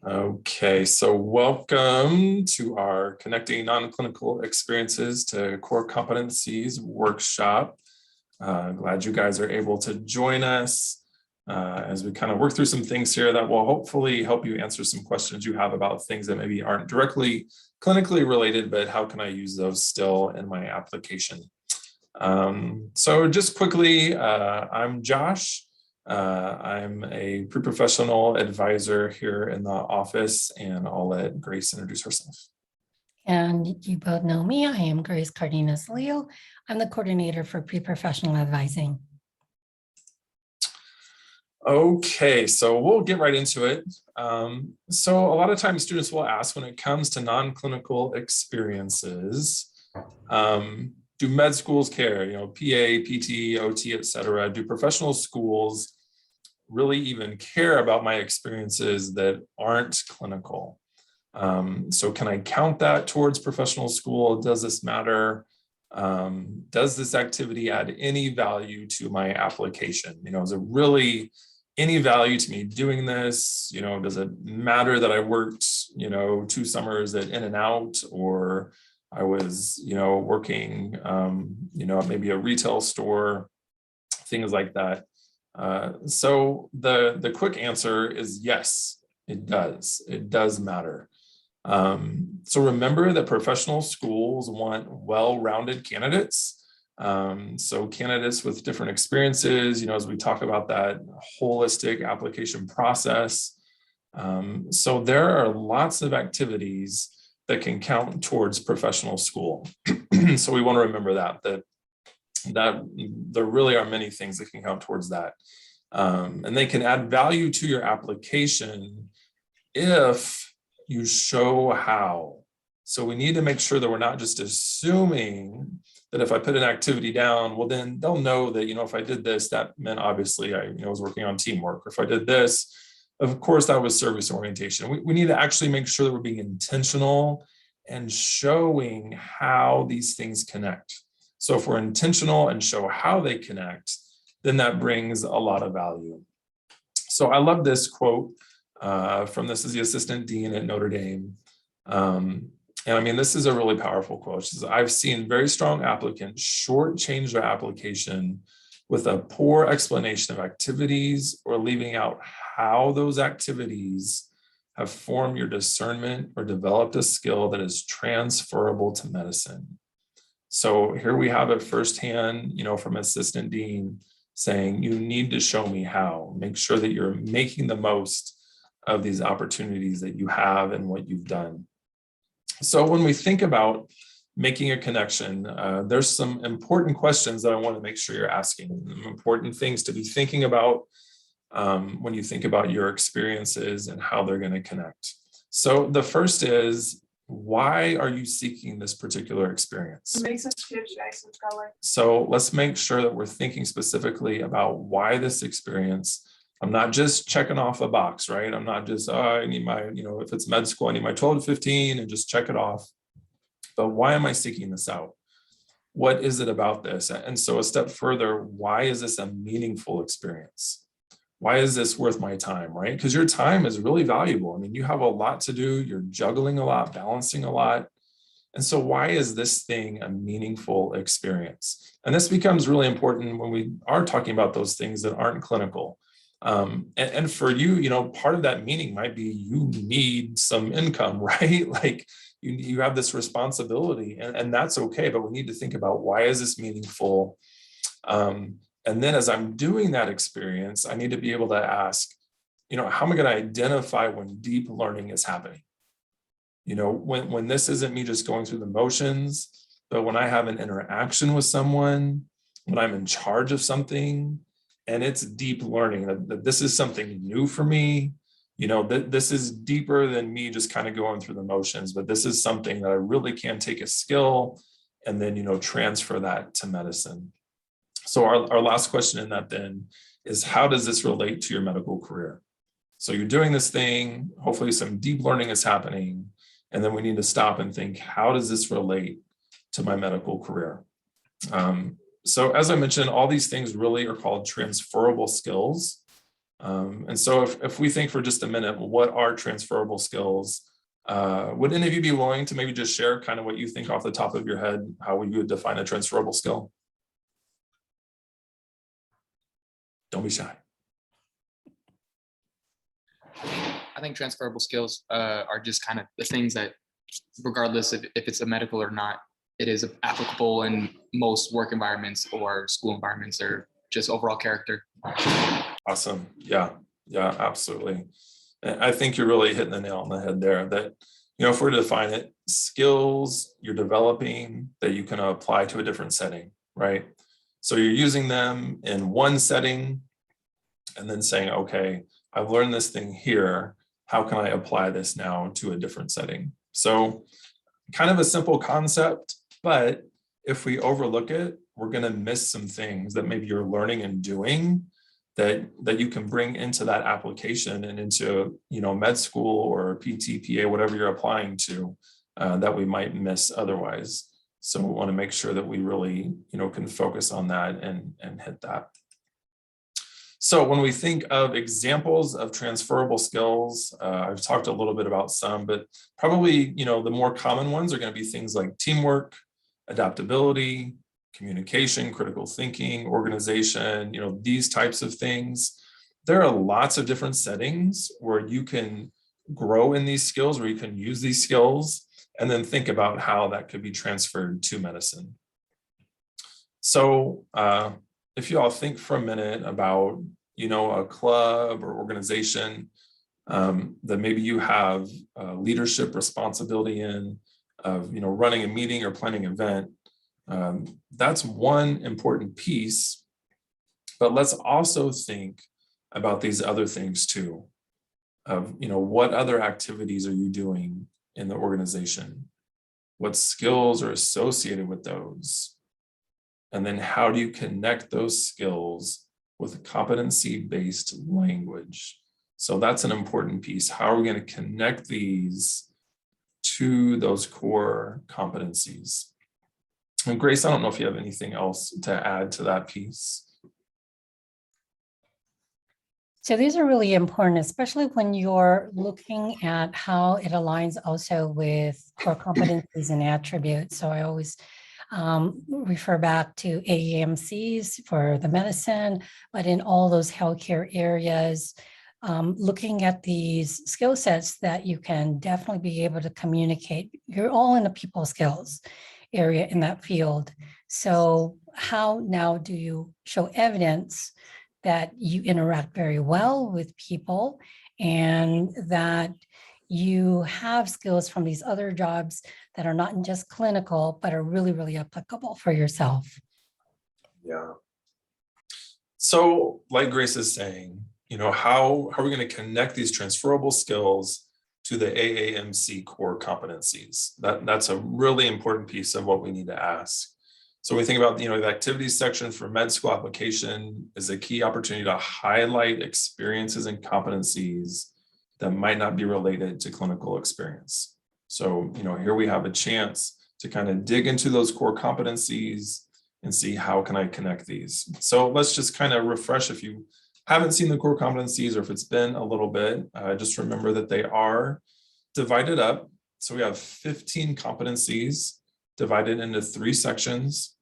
Okay, so welcome to our Connecting Non-Clinical Experiences to Core Competencies workshop. Glad you guys are able to join us as we kind of work through some things here that will hopefully help you answer some questions you have about things that maybe aren't directly clinically related, but how can I use those still in my application? So just quickly, I'm Josh. I'm a pre-professional advisor here in the office, and I'll let Grace introduce herself. And you both know me. I am Grace Cardenas-Leo. I'm the coordinator for pre-professional advising. Okay, so we'll get right into it. So a lot of times students will ask when it comes to non-clinical experiences, do med schools care, PA, PT, OT, et cetera? Do professional schools really even care about my experiences that aren't clinical? So can I count that towards professional school? Does this matter? Does this activity add any value to my application? Is it really any value to me doing this? Does it matter that I worked, 2 summers at In and Out, or I was, working, maybe a retail store, things like that. So the quick answer is yes, it does. It does matter. So remember that professional schools want well-rounded candidates. So candidates with different experiences, as we talk about that holistic application process. So there are lots of activities that can count towards professional school. So we want to remember that there really are many things that can count towards that. And they can add value to your application if you show how. So we need to make sure that we're not just assuming that if I put an activity down, well, then they'll know that, if I did this, that meant obviously I was working on teamwork. Or if I did this, of course, that was service orientation. We need to actually make sure that we're being intentional and showing how these things connect. So if we're intentional and show how they connect, then that brings a lot of value. So I love this quote from this is the assistant dean at Notre Dame. And I mean, this is a really powerful quote. She says, I've seen very strong applicants shortchange their application with a poor explanation of activities or leaving out how those activities have formed your discernment or developed a skill that is transferable to medicine. So here we have it firsthand, from assistant dean saying, you need to show me how. Make sure that you're making the most of these opportunities that you have and what you've done. So when we think about making a connection, there's some important questions that I want to make sure you're asking, important things to be thinking about when you think about your experiences and how they're going to connect. So the first is, why are you seeking this particular experience? It makes sense to some color. So let's make sure that we're thinking specifically about why this experience. I'm not just checking off a box, right? I'm not just, I need my, if it's med school, I need my 12 to 15 and just check it off. But why am I seeking this out? What is it about this? And so a step further, why is this a meaningful experience? Why is this worth my time, right? Because your time is really valuable. I mean, you have a lot to do. You're juggling a lot, balancing a lot. And so why is this thing a meaningful experience? And this becomes really important when we are talking about those things that aren't clinical. And for you, part of that meaning might be you need some income, right? Like you have this responsibility, and that's okay, but we need to think about, why is this meaningful? And then as I'm doing that experience, I need to be able to ask, how am I going to identify when deep learning is happening? When this isn't me just going through the motions, but when I have an interaction with someone, when I'm in charge of something, and it's deep learning, that this is something new for me, this is deeper than me just kind of going through the motions, but this is something that I really can take a skill and then, transfer that to medicine. So our last question in that then is, how does this relate to your medical career? So you're doing this thing, hopefully some deep learning is happening, and then we need to stop and think, how does this relate to my medical career? So as I mentioned, all these things really are called transferable skills. And so if we think for just a minute, what are transferable skills? Would any of you be willing to maybe just share kind of what you think off the top of your head, how you would define a transferable skill? Don't be shy. I think transferable skills are just kind of the things that, regardless if it's a medical or not, it is applicable in most work environments or school environments, or just overall character. Awesome. Yeah, absolutely. And I think you're really hitting the nail on the head there, that, if we're to define it, skills you're developing that you can apply to a different setting, right? So you're using them in one setting and then saying, okay, I've learned this thing here. How can I apply this now to a different setting? So kind of a simple concept, but if we overlook it, we're going to miss some things that maybe you're learning and doing that you can bring into that application and into, med school or PTA, whatever you're applying to, that we might miss otherwise. So we want to make sure that we really, can focus on that and hit that. So when we think of examples of transferable skills, I've talked a little bit about some, but probably, the more common ones are going to be things like teamwork, adaptability, communication, critical thinking, organization, these types of things. There are lots of different settings where you can grow in these skills, where you can use these skills, and then think about how that could be transferred to medicine. So if you all think for a minute about, a club or organization that maybe you have leadership responsibility in, of, running a meeting or planning an event, that's one important piece, but let's also think about these other things too, of, what other activities are you doing in the organization? What skills are associated with those? And then how do you connect those skills with competency-based language? So that's an important piece. How are we going to connect these to those core competencies? And Grace, I don't know if you have anything else to add to that piece. So these are really important, especially when you're looking at how it aligns also with core competencies and attributes. So I always refer back to AAMCs for the medicine, but in all those healthcare areas, looking at these skill sets that you can definitely be able to communicate. You're all in the people skills area in that field. So how now do you show evidence that you interact very well with people and that you have skills from these other jobs that are not just clinical, but are really, really applicable for yourself? Yeah. So like Grace is saying, how are we going to connect these transferable skills to the AAMC core competencies? That's a really important piece of what we need to ask. So we think about, the activities section for med school application is a key opportunity to highlight experiences and competencies that might not be related to clinical experience. So, here we have a chance to kind of dig into those core competencies and see how can I connect these. So let's just kind of refresh if you haven't seen the core competencies, or if it's been a little bit, just remember that they are divided up. So we have 15 competencies divided into 3 sections.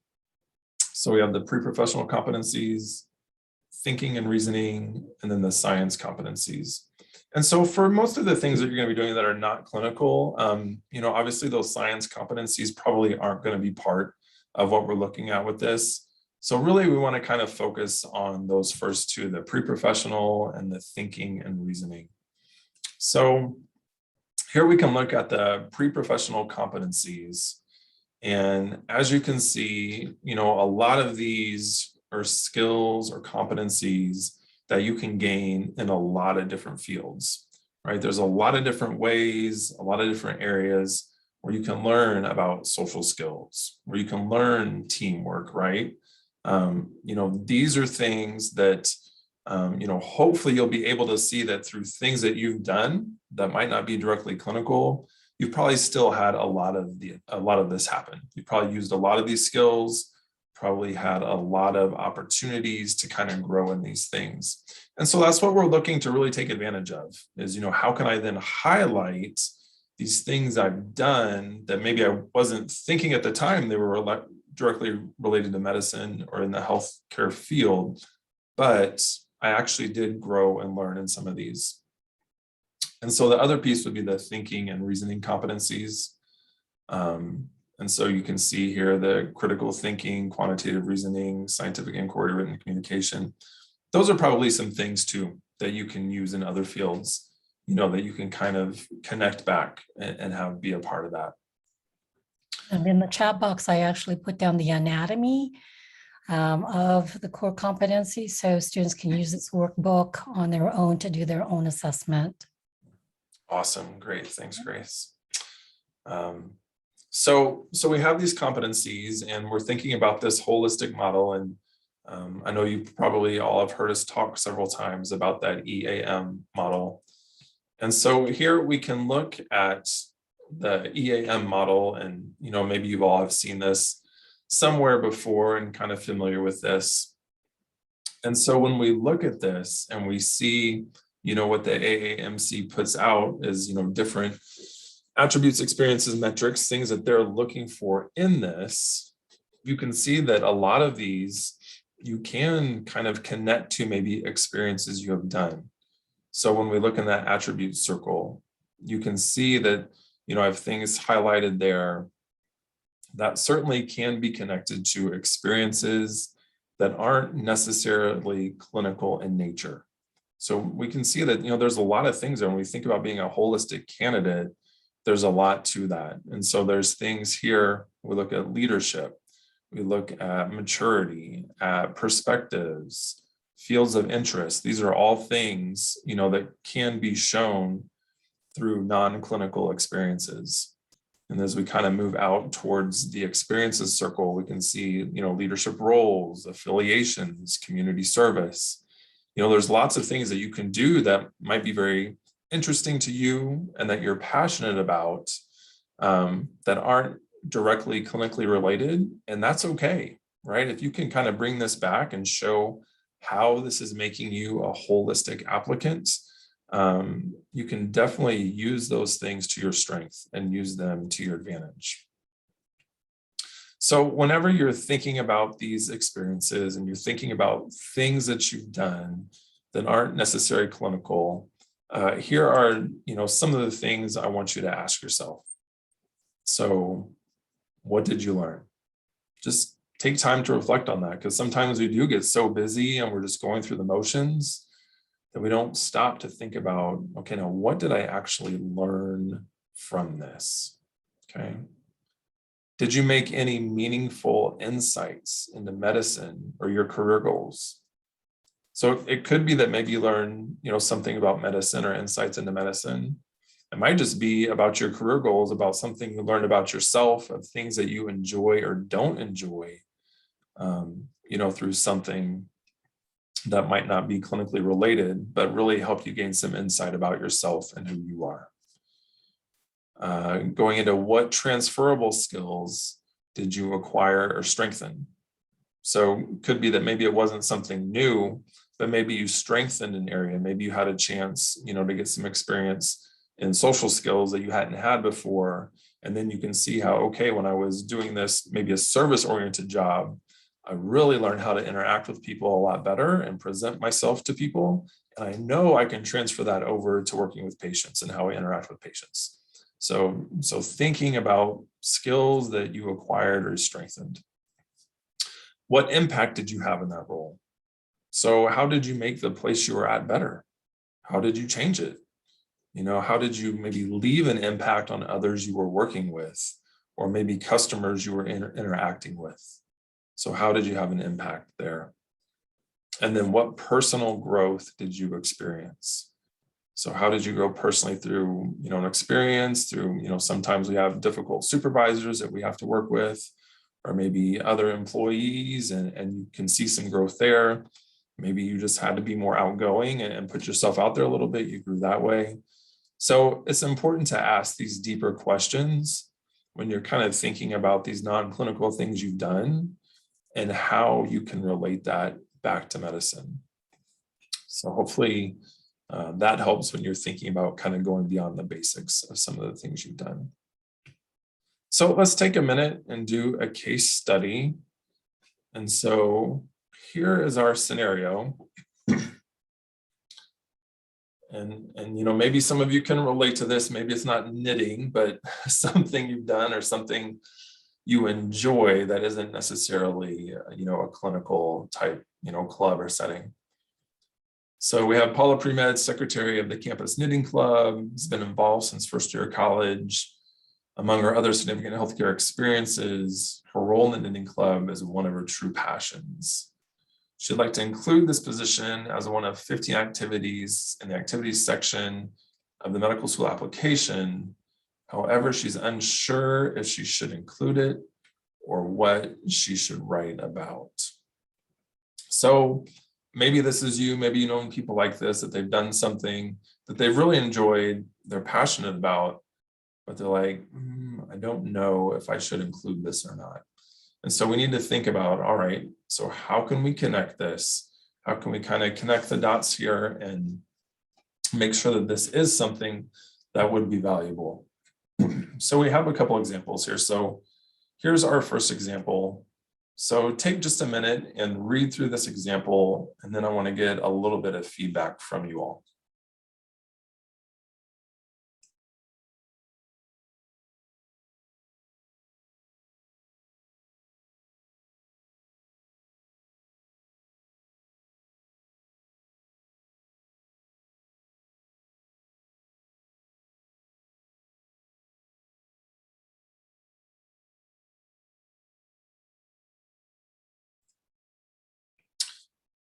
So we have the pre-professional competencies, thinking and reasoning, and then the science competencies. And so for most of the things that you're going to be doing that are not clinical, obviously those science competencies probably aren't going to be part of what we're looking at with this. So really we want to kind of focus on those first 2, the pre-professional and the thinking and reasoning. So here we can look at the pre-professional competencies. And as you can see, a lot of these are skills or competencies that you can gain in a lot of different fields, right? There's a lot of different ways, a lot of different areas where you can learn about social skills, where you can learn teamwork, right? These are things that, hopefully you'll be able to see that through things that you've done that might not be directly clinical, you've probably still had a lot of this happen. You probably used a lot of these skills probably had a lot of opportunities to kind of grow in these things. And so that's what we're looking to really take advantage of is, how can I then highlight these things I've done that maybe I wasn't thinking at the time they were directly related to medicine or in the healthcare field, but I actually did grow and learn in some of these. And so the other piece would be the thinking and reasoning competencies. And so you can see here the critical thinking, quantitative reasoning, scientific inquiry, written communication. Those are probably some things too that you can use in other fields, that you can kind of connect back and have be a part of that. And in the chat box, I actually put down the anatomy of the core competency, so students can use this workbook on their own to do their own assessment. Awesome, great, thanks, Grace. So we have these competencies, and we're thinking about this holistic model. And I know you probably all have heard us talk several times about that EAM model. And so here we can look at the EAM model, and maybe you all have seen this somewhere before and kind of familiar with this. And so when we look at this and we see, what the AAMC puts out is, different attributes, experiences, metrics, things that they're looking for in this, you can see that a lot of these you can kind of connect to maybe experiences you have done. So when we look in that attribute circle, you can see that, I have things highlighted there that certainly can be connected to experiences that aren't necessarily clinical in nature. So we can see that, there's a lot of things there. When we think about being a holistic candidate, there's a lot to that. And so there's things here, we look at leadership, we look at maturity, at perspectives, fields of interest. These are all things, that can be shown through non-clinical experiences. And as we kind of move out towards the experiences circle, we can see, leadership roles, affiliations, community service. There's lots of things that you can do that might be very interesting to you and that you're passionate about, that aren't directly clinically related. And that's okay, right? If you can kind of bring this back and show how this is making you a holistic applicant, you can definitely use those things to your strength and use them to your advantage. So whenever you're thinking about these experiences and you're thinking about things that you've done that aren't necessarily clinical, here are, some of the things I want you to ask yourself. So what did you learn? Just take time to reflect on that, because sometimes we do get so busy and we're just going through the motions that we don't stop to think about, okay, now what did I actually learn from this? Okay. Did you make any meaningful insights into medicine or your career goals? So it could be that maybe you learn, something about medicine or insights into medicine. It might just be about your career goals, about something you learned about yourself, of things that you enjoy or don't enjoy, through something that might not be clinically related, but really help you gain some insight about yourself and who you are. Going into what transferable skills did you acquire or strengthen? So it could be that maybe it wasn't something new, but maybe you strengthened an area. Maybe you had a chance, to get some experience in social skills that you hadn't had before. And then you can see how, okay, when I was doing this, maybe a service-oriented job, I really learned how to interact with people a lot better and present myself to people. And I know I can transfer that over to working with patients and how I interact with patients. So thinking about skills that you acquired or strengthened. What impact did you have in that role? So how did you make the place you were at better? How did you change it? How did you maybe leave an impact on others you were working with, or maybe customers you were interacting with? So how did you have an impact there? And then what personal growth did you experience? So how did you grow personally through, an experience, through, sometimes we have difficult supervisors that we have to work with, or maybe other employees, and you can see some growth there. Maybe you just had to be more outgoing and put yourself out there a little bit. You grew that way. So it's important to ask these deeper questions when you're kind of thinking about these non-clinical things you've done, and how you can relate that back to medicine. So hopefully that helps when you're thinking about kind of going beyond the basics of some of the things you've done. So let's take a minute and do a case study. And so here is our scenario. And you know, maybe some of you can relate to this. Maybe it's not knitting, but something you've done or something you enjoy that isn't necessarily, you know, a clinical type, you know, club or setting. So we have Paula Premed, secretary of the campus knitting club, has been involved since first year of college. Among her other significant healthcare experiences, her role in the knitting club is one of her true passions. She'd like to include this position as one of 15 activities in the activities section of the medical school application. However, she's unsure if she should include it or what she should write about. So maybe this is you, maybe you know people like this, that they've done something that they've really enjoyed, they're passionate about, but they're like, I don't know if I should include this or not. And so we need to think about, all right, so how can we connect this? How can we kind of connect the dots here and make sure that this is something that would be valuable? So we have a couple examples here. So here's our first example. So take just a minute and read through this example, and then I want to get a little bit of feedback from you all.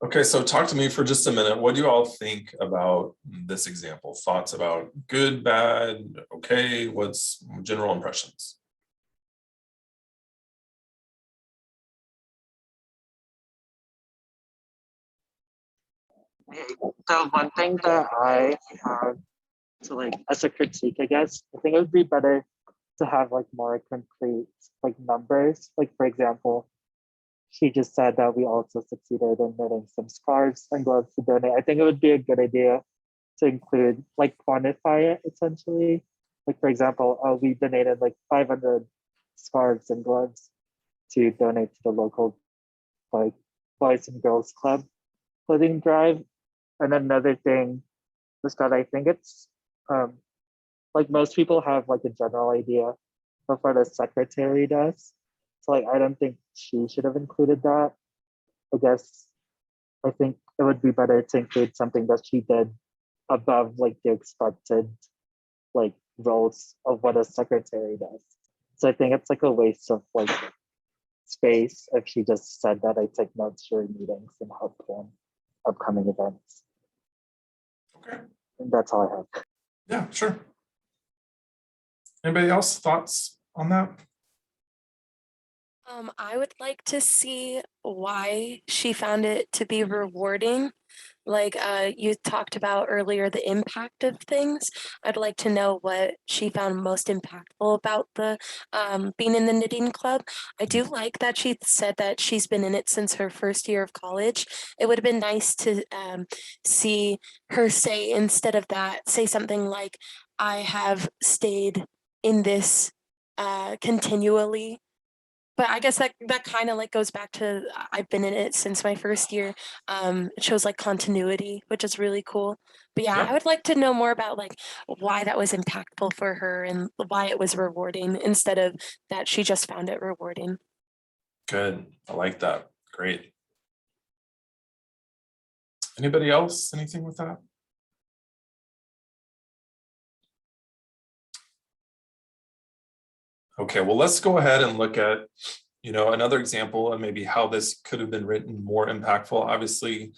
Okay, so talk to me for just a minute. What do you all think about this example? Thoughts about good, bad, okay? What's general impressions? So one thing that I have to like as a critique, I guess, I think it would be better to have like more concrete like numbers. Like for example, she just said that we also succeeded in knitting some scarves and gloves to donate. I think it would be a good idea to include like quantify it essentially. Like for example, we donated like 500 scarves and gloves to donate to the local like Boys and Girls Club clothing drive. And another thing was that I think it's like most people have like a general idea of what a secretary does. So like I don't think she should have included that. I guess I think it would be better to include something that she did above like the expected like roles of what a secretary does. So I think it's like a waste of like space if she just said that I take notes during meetings and help plan upcoming events. Okay. And that's all I have. Yeah, sure. Anybody else thoughts on that? I would like to see why she found it to be rewarding. Like you talked about earlier, the impact of things. I'd like to know what she found most impactful about the being in the knitting club. I do like that she said that she's been in it since her first year of college. It would have been nice to see her say, instead of that, say something like, I have stayed in this continually. But I guess that kind of like goes back to I've been in it since my first year. It shows like continuity, which is really cool. But yeah, Yeah. I would like to know more about like why that was impactful for her and why it was rewarding instead of that she just found it rewarding. Good. I like that. Great. Anybody else? Anything with that? Okay, well, let's go ahead and look at, you know, another example and maybe how this could have been written more impactful. Obviously,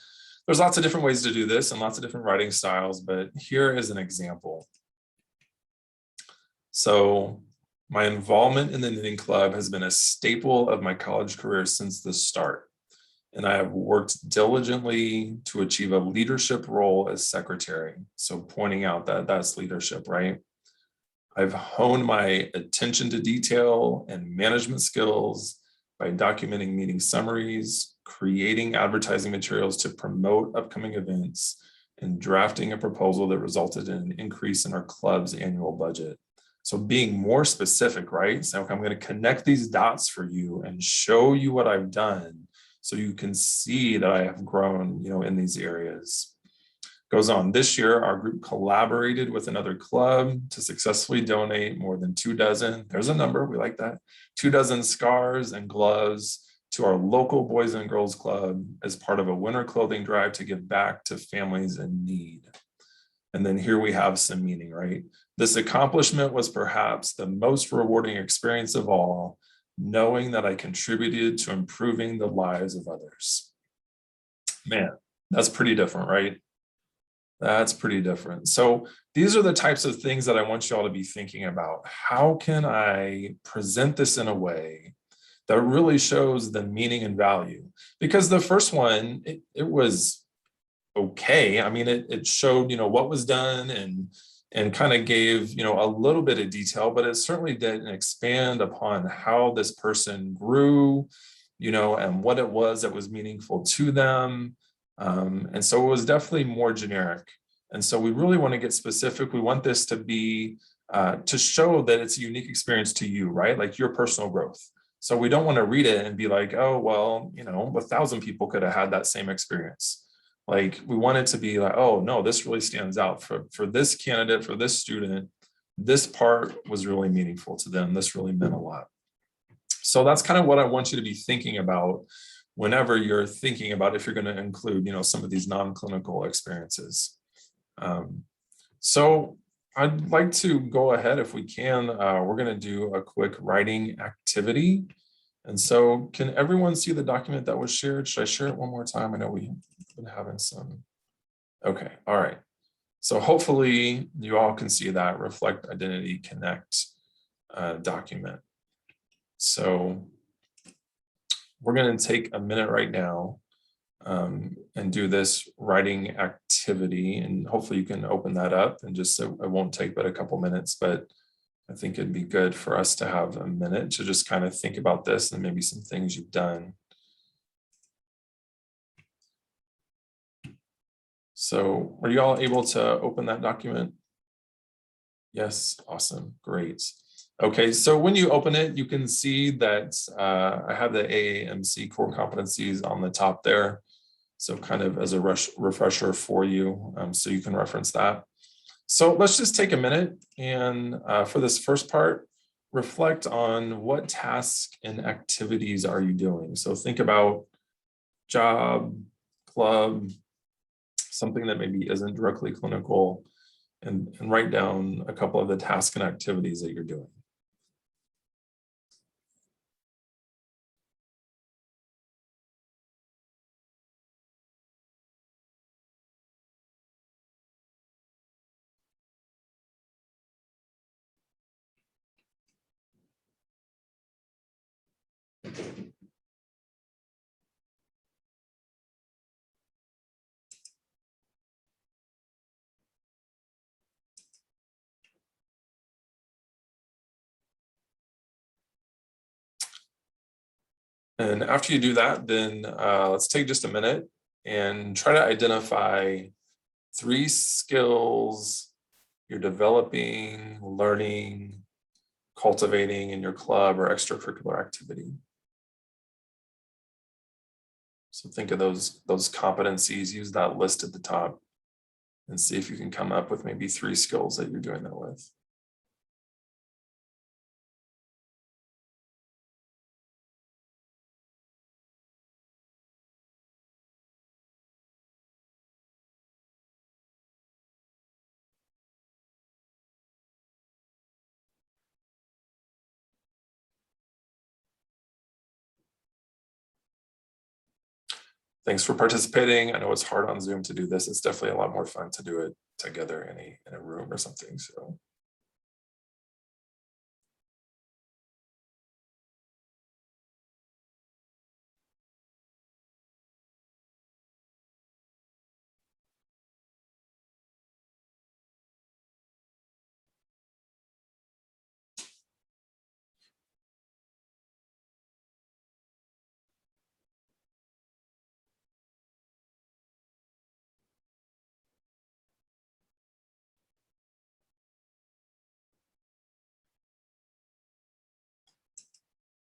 there's lots of different ways to do this and lots of different writing styles, but here is an example. So my involvement in the knitting club has been a staple of my college career since the start. And I have worked diligently to achieve a leadership role as secretary. So pointing out that that's leadership, right? I've honed my attention to detail and management skills by documenting meeting summaries, creating advertising materials to promote upcoming events, and drafting a proposal that resulted in an increase in our club's annual budget. So being more specific, right? So I'm going to connect these dots for you and show you what I've done so you can see that I have grown, in these areas. Goes on, this year, our group collaborated with another club to successfully donate more than 24, there's a number, we like that, 24 scarves and gloves to our local Boys and Girls Club as part of a winter clothing drive to give back to families in need. And then here we have some meaning, right? This accomplishment was perhaps the most rewarding experience of all, knowing that I contributed to improving the lives of others. Man, that's pretty different, right? That's pretty different. So these are the types of things that I want you all to be thinking about. How can I present this in a way that really shows the meaning and value? Because the first one, it was okay. I mean, it showed, what was done and kind of gave, a little bit of detail, but it certainly didn't expand upon how this person grew, and what it was that was meaningful to them. And so it was definitely more generic. And so we really want to get specific. We want this to be, to show that it's a unique experience to you, right? Like your personal growth. So we don't want to read it and be like, oh, well, 1,000 people could have had that same experience. Like we want it to be like, oh no, this really stands out for this candidate, for this student. This part was really meaningful to them. This really meant a lot. So that's kind of what I want you to be thinking about whenever you're thinking about if you're going to include, some of these non-clinical experiences. So I'd like to go ahead if we can. We're going to do a quick writing activity. And so can everyone see the document that was shared? Should I share it one more time? I know we've been having some. Okay, all right. So hopefully you all can see that Reflect, Identity, Connect document. So we're going to take a minute right now and do this writing activity, and hopefully you can open that up and just, it won't take but a couple minutes, but I think it'd be good for us to have a minute to just kind of think about this and maybe some things you've done. So are you all able to open that document? Yes, awesome, great. Okay, so when you open it, you can see that I have the AAMC core competencies on the top there. So kind of as a refresher for you, so you can reference that. So let's just take a minute and for this first part, reflect on what tasks and activities are you doing? So think about job, club, something that maybe isn't directly clinical, and write down a couple of the tasks and activities that you're doing. And after you do that, then let's take just a minute and try to identify 3 skills you're developing, learning, cultivating in your club or extracurricular activity. So think of those competencies, use that list at the top and see if you can come up with maybe 3 skills that you're doing that with. Thanks for participating. I know it's hard on Zoom to do this. It's definitely a lot more fun to do it together in a room or something. So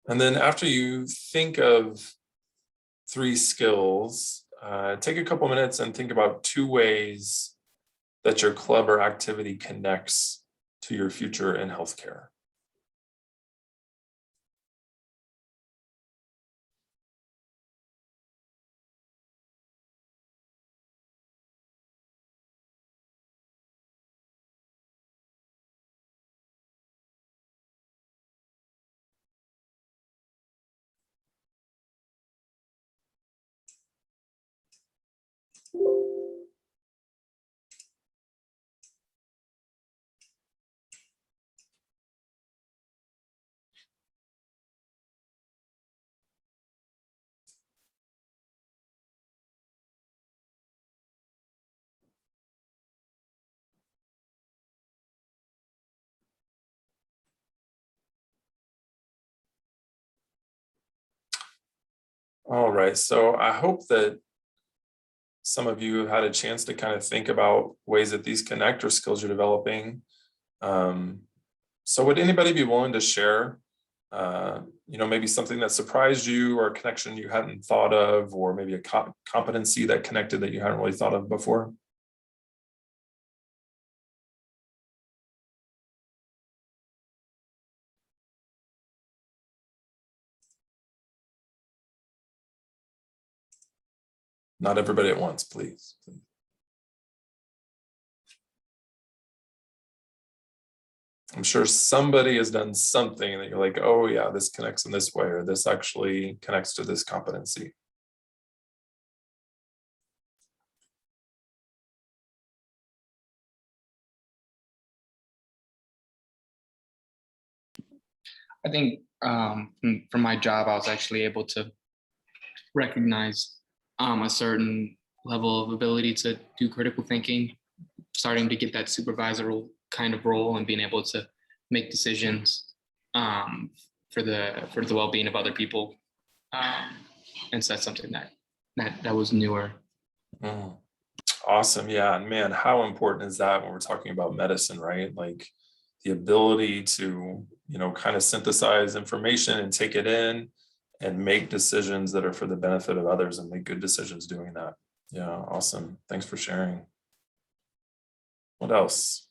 And then after you think of 3 skills, take a couple minutes and think about 2 ways that your club or activity connects to your future in healthcare. All right, so I hope that some of you have had a chance to kind of think about ways that these connect or skills you're developing. So would anybody be willing to share, maybe something that surprised you or a connection you hadn't thought of, or maybe a competency that connected that you hadn't really thought of before? Not everybody at once, please. I'm sure somebody has done something that you're like, oh yeah, this connects in this way, or this actually connects to this competency. I think from my job, I was actually able to recognize a certain level of ability to do critical thinking, starting to get that supervisory kind of role and being able to make decisions for the well-being of other people. And so that's something that was newer. Mm. Awesome. Yeah. And man, how important is that when we're talking about medicine, right? Like the ability to, kind of synthesize information and take it in and make decisions that are for the benefit of others and make good decisions doing that. Yeah. Awesome. Thanks for sharing. What else?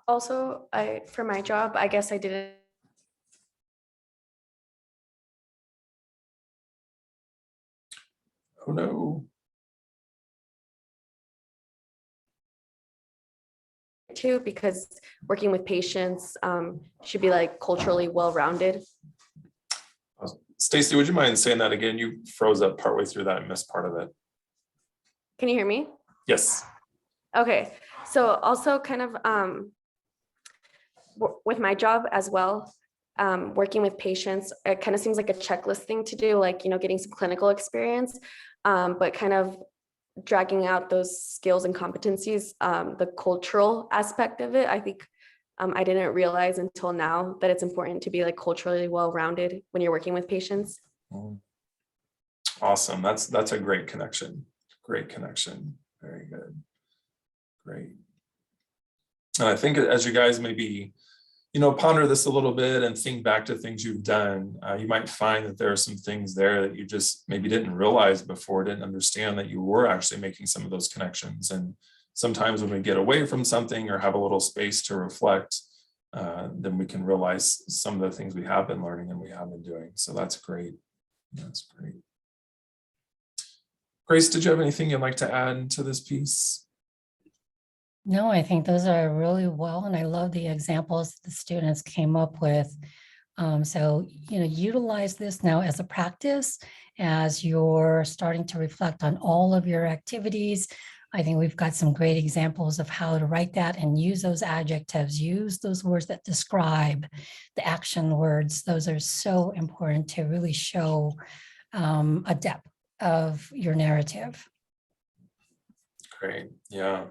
Also, for my job, I guess I didn't Oh no. too, because working with patients should be like culturally well-rounded. Stacy, would you mind saying that again? You froze up partway through that. I missed part of it. Can you hear me? Yes. Okay, so also kind of with my job as well, working with patients, it kind of seems like a checklist thing to do, like, getting some clinical experience, but kind of dragging out those skills and competencies, the cultural aspect of it. I think I didn't realize until now that it's important to be like culturally well-rounded when you're working with patients. Awesome. That's a great connection. Great connection. Very good. Great. And I think as you guys maybe, ponder this a little bit and think back to things you've done, you might find that there are some things there that you just maybe didn't realize before, didn't understand that you were actually making some of those connections. And sometimes when we get away from something or have a little space to reflect, then we can realize some of the things we have been learning and we have been doing. So that's great. That's great. Grace, did you have anything you'd like to add to this piece? No, I think those are really well, and I love the examples the students came up with. So, utilize this now as a practice as you're starting to reflect on all of your activities. I think we've got some great examples of how to write that and use those adjectives, use those words that describe the action words. Those are so important to really show a depth of your narrative. Great. Yeah.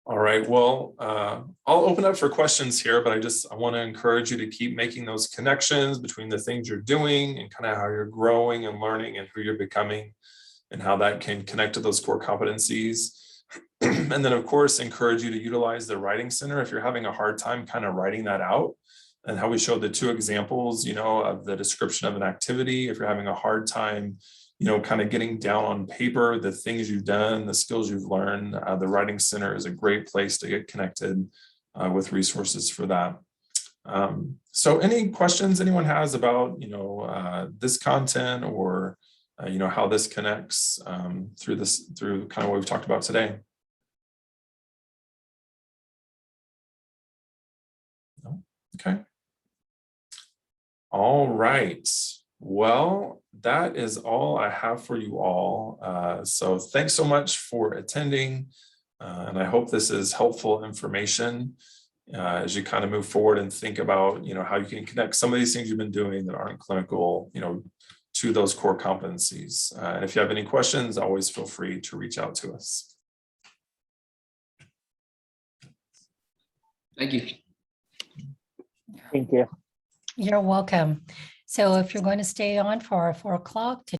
All right, well, I'll open up for questions here, but I want to encourage you to keep making those connections between the things you're doing and kind of how you're growing and learning and who you're becoming and how that can connect to those core competencies. And then, of course, encourage you to utilize the writing center if you're having a hard time kind of writing that out. And how we showed the two examples, of the description of an activity. If you're having a hard time, kind of getting down on paper, the things you've done, the skills you've learned, the writing center is a great place to get connected with resources for that. So any questions anyone has about, this content or, how this connects through kind of what we've talked about today? No? Okay. All right. Well, that is all I have for you all. So thanks so much for attending. And I hope this is helpful information as you kind of move forward and think about, how you can connect some of these things you've been doing that aren't clinical, to those core competencies. And if you have any questions, always feel free to reach out to us. Thank you. Thank you. You're welcome. So if you're going to stay on for our 4 o'clock to